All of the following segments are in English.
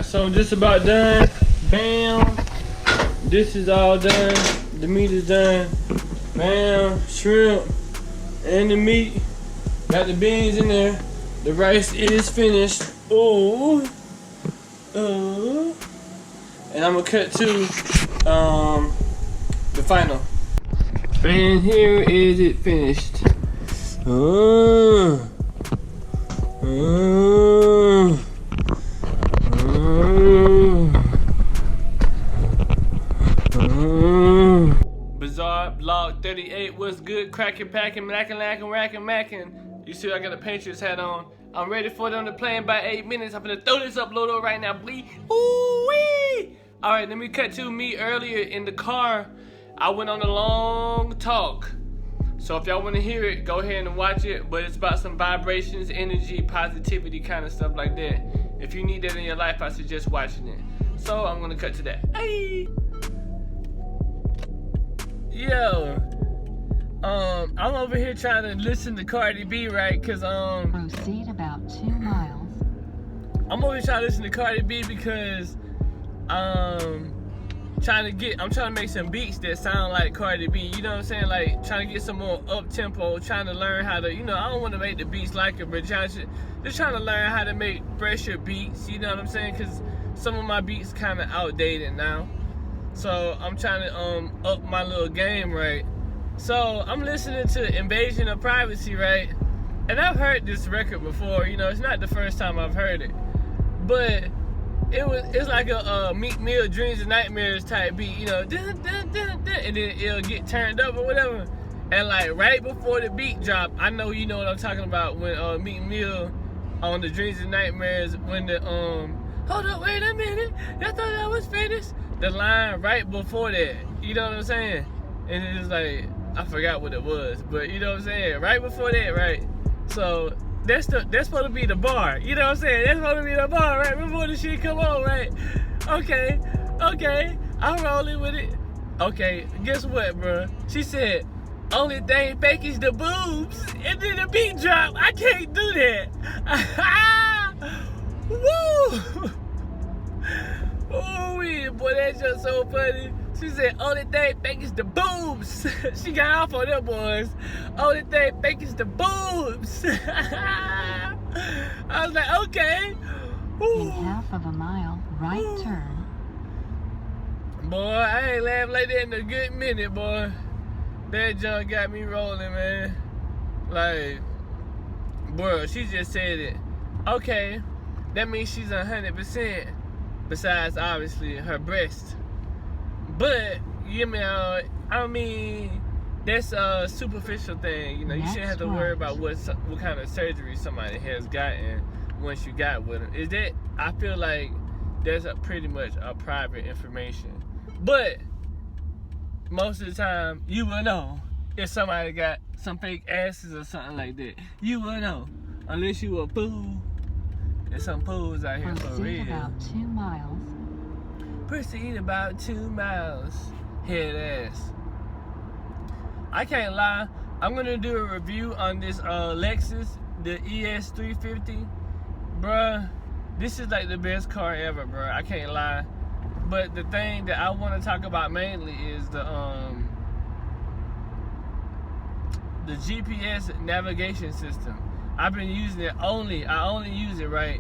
So just about done. Bam. This is all done. The meat is done. Bam. Shrimp and the meat. Got the beans in there. The rice is finished. Ooh. And I'm gonna cut to the final. And here is it finished. Bazaar vlog 38. What's good? Cracking, packing, macking, lacking, racking, macking. You see, I got a Patriots hat on. I'm ready for them to play in about 8 minutes. I'm gonna throw this upload up right now, bleed. Ooh wee! All right, let me cut to me earlier in the car. I went on a long talk. So if y'all want to hear it, go ahead and watch it. But it's about some vibrations, energy, positivity, kind of stuff like that. If you need that in your life, I suggest watching it. So I'm gonna cut to that. Hey. Yo. I'm over here trying to listen to Cardi B, right? Cause proceed about 2 miles. I'm over here trying to listen to Cardi B because I'm trying to make some beats that sound like Cardi B. You know what I'm saying? Like trying to get some more up tempo, trying to learn how to, I don't want to make the beats like her, but just trying to learn how to make fresher beats. You know what I'm saying? Cause some of my beats kind of outdated now. So I'm trying to up my little game, right? So I'm listening to Invasion of Privacy, right? And I've heard this record before, it's not the first time I've heard it. But it's like a Meek Mill Dreams and Nightmares type beat, dun, dun, dun, dun, and then it'll get turned up or whatever. And like right before the beat drop, I know you know what I'm talking about when Meek Mill on the Dreams and Nightmares, when the hold up, wait a minute, I thought I was finished. The line right before that, you know what I'm saying? And it's like, I forgot what it was, but you know what I'm saying? Right before that, right? So that's supposed to be the bar, you know what I'm saying? That's supposed to be the bar, right? Before the shit come on, right? Okay, I'm rolling with it. Okay, guess what, bro? She said, only thing fake is the boobs, and then the beat drop. I can't do that. Woo! Ooh, boy, that's just so funny. She said, only thing fake is the boobs. She got off on them boys. Only thing fake is the boobs. I was like, okay. Ooh. In half of a mile, right turn. Boy, I ain't laughed like that in a good minute, boy. That junk got me rolling, man. Like, bro, she just said it. Okay, that means she's 100%. Besides, obviously, her breast. But, I mean, that's a superficial thing. You shouldn't have to worry about what kind of surgery somebody has gotten once you got with them. Is that, I feel like that's pretty much a private information. But, most of the time, you will know if somebody got some fake asses or something like that. You will know. Unless you a fool. There's some fools out here for real. Proceed about 2 miles. Proceed about 2 miles. Head ass. I can't lie. I'm gonna do a review on this Lexus, the ES350. Bruh, this is like the best car ever, bruh. I can't lie. But the thing that I want to talk about mainly is the GPS navigation system. I've been using it I only use it, right?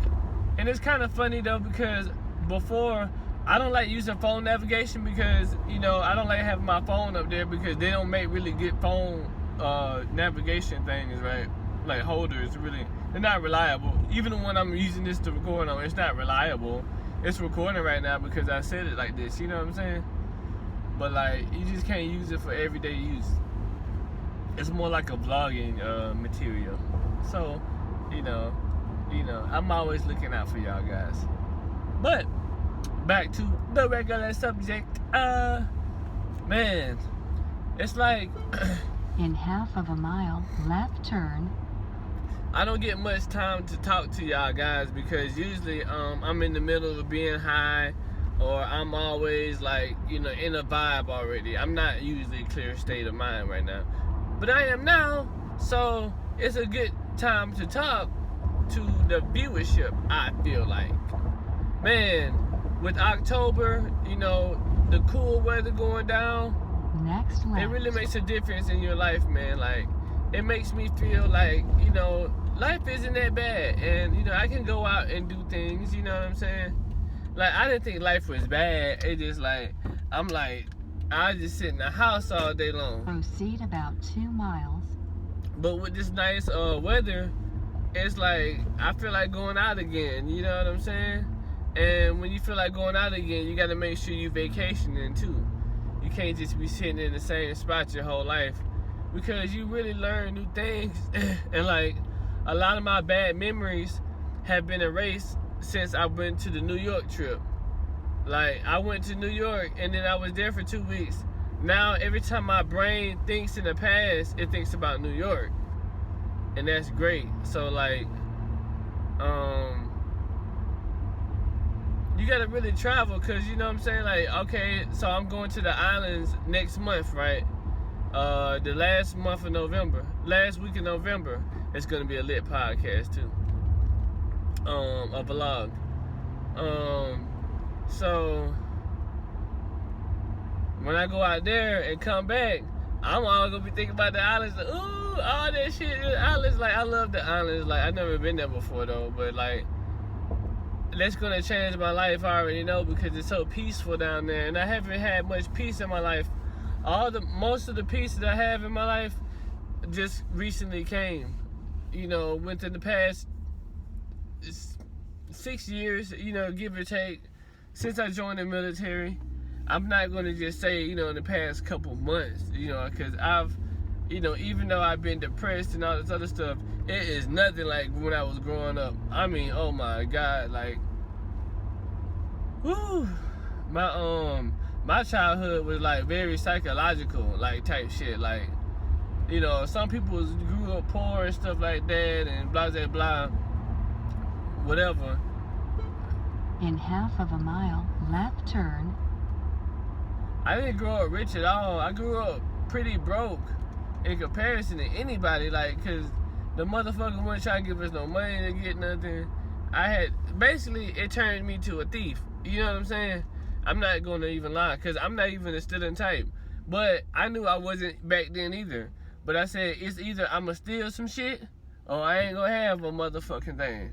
And it's kind of funny though, because before, I don't like using phone navigation because, I don't like having my phone up there because they don't make really good phone navigation things, right? Like holders, really, they're not reliable. Even the one I'm using this to record on, it's not reliable. It's recording right now because I said it like this, you know what I'm saying? But like, you just can't use it for everyday use. It's more like a vlogging material. So, I'm always looking out for y'all guys. But back to the regular subject. Man, it's like in half of a mile, left turn. I don't get much time to talk to y'all guys because usually I'm in the middle of being high, or I'm always like, in a vibe already. I'm not usually clear state of mind right now, but I am now. So it's a good time to talk to the viewership, I feel like. man, with October, you know, the cool weather going down, Next left. it really makes a difference in your life, man. Like, it makes me feel like, you know, life isn't that bad. And, you know, I can go out and do things, you know what I'm saying? Like, I didn't think life was bad. It just like, I'm like, I just sit in the house all day long. Proceed about 2 miles. But with this nice weather, it's like, I feel like going out again, you know what I'm saying? And when you feel like going out again, you gotta make sure you vacationing too. You can't just be sitting in the same spot your whole life, because you really learn new things. And like, a lot of my bad memories have been erased since I went to the New York trip. Like, I went to New York and then I was there for 2 weeks. Now every time my brain thinks in the past, it thinks about New York. And that's great. So like, you gotta really travel, cause you know what I'm saying? Like, okay, so I'm going to the islands next month, right? The last week of November, it's gonna be a lit podcast too. A vlog. So when I go out there and come back, I'm all gonna be thinking about the islands. Ooh, all that shit. The islands, like, I love the islands. Like, I've never been there before though, but like, that's gonna change my life, I already know, because it's so peaceful down there, and I haven't had much peace in my life. Most of the peace that I have in my life just recently came, you know, within the past 6 years, you know, give or take, since I joined the military. I'm not gonna just say, you know, in the past couple months, you know, because I've, you know, even though I've been depressed and all this other stuff, it is nothing like when I was growing up. I mean, oh my God, like, whoo, my childhood was like very psychological, like, type shit. Like, you know, some people grew up poor and stuff like that, and blah blah blah, whatever. In half of a mile, left turn. I didn't grow up rich at all. I grew up pretty broke in comparison to anybody, like, cause the motherfucker wasn't trying to give us no money to get nothing. Basically, it turned me to a thief. You know what I'm saying? I'm not gonna even lie, cause I'm not even a stealing type. But I knew I wasn't back then either. But I said, it's either I'ma steal some shit, or I ain't gonna have a motherfucking thing.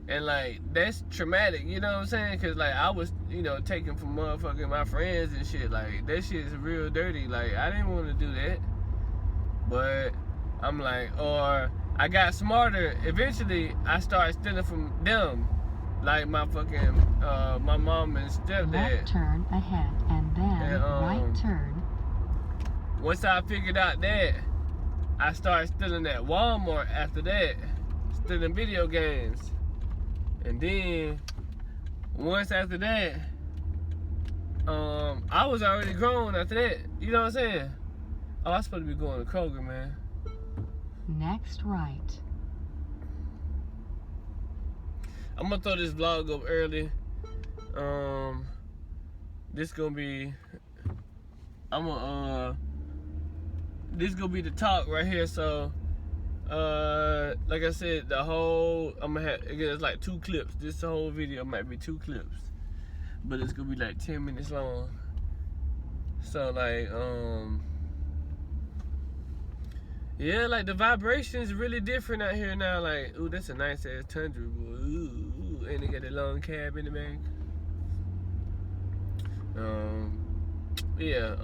And like, that's traumatic, you know what I'm saying? Cause like, I was, you know, taking from motherfucking my friends and shit. Like, that shit is real dirty. Like, I didn't want to do that. But I'm like, or I got smarter. Eventually, I started stealing from them. Like my fucking, my mom and stepdad. Left turn ahead, and then right turn. Once I figured out that, I started stealing at Walmart after that. Stealing video games. And then, once after that, I was already grown after that. You know what I'm saying? Oh, I'm supposed to be going to Kroger, man. Next right. I'm gonna throw this vlog up early. This gonna be, this gonna be the talk right here. So, like I said, I'm gonna have, it's like 2 clips. This whole video might be 2 clips, but it's gonna be like 10 minutes long. So like, yeah, like the vibration's really different out here now. Like, ooh, that's a nice ass Tundra, boy. Ooh, and they got a long cab in the back. Yeah,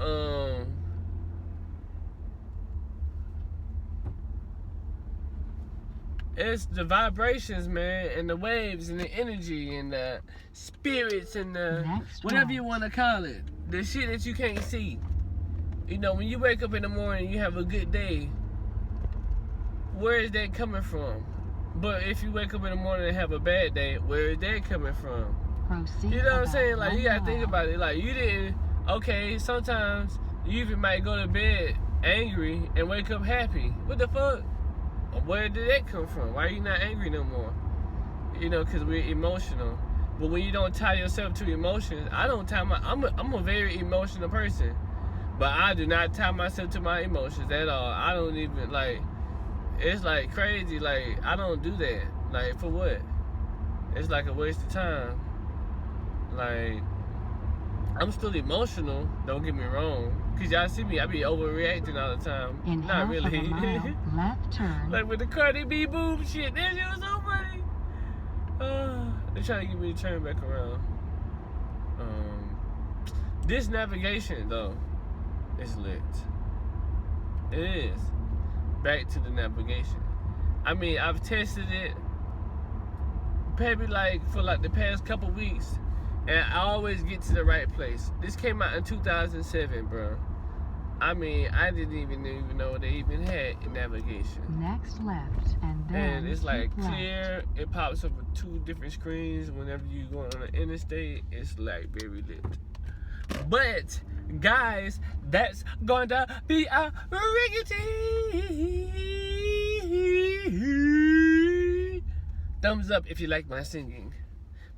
it's the vibrations, man, and the waves and the energy and the spirits and the whatever you want to call it. The shit that you can't see. You know, when you wake up in the morning, you have a good day. Where is that coming from? But if you wake up in the morning and have a bad day, where is that coming from? Proceed. You know what I'm saying? Like, you gotta think about it. Like, you didn't, okay, sometimes you even might go to bed angry and wake up happy. What the fuck? Where did that come from? Why are you not angry no more? You know, because we're emotional. But when you don't tie yourself to emotions, I don't tie I'm a very emotional person. But I do not tie myself to my emotions at all. I don't even, like, it's like crazy. Like, I don't do that. Like, for what? It's like a waste of time. Like, I'm still emotional, don't get me wrong. Cause y'all see me, I be overreacting all the time. In Not half really. of a mile, left turn. Like with the Cardi B boob shit, that shit was so funny. They trying to get me to turn back around. This navigation though, is lit. It is. Back to the navigation. I mean, I've tested it probably like for like the past couple weeks, and I always get to the right place. This came out in 2007, bro. I mean, I didn't even know they even had navigation. Next left, and then And it's like keep left. clear. It pops up with 2 different screens whenever you go on the interstate. It's like very lit. But guys, that's gonna be a riggedy. Thumbs up if you like my singing.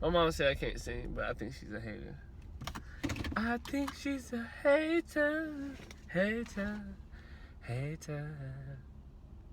My mom said I can't sing, but I think she's a hater. I think she's a hater, hater, hater.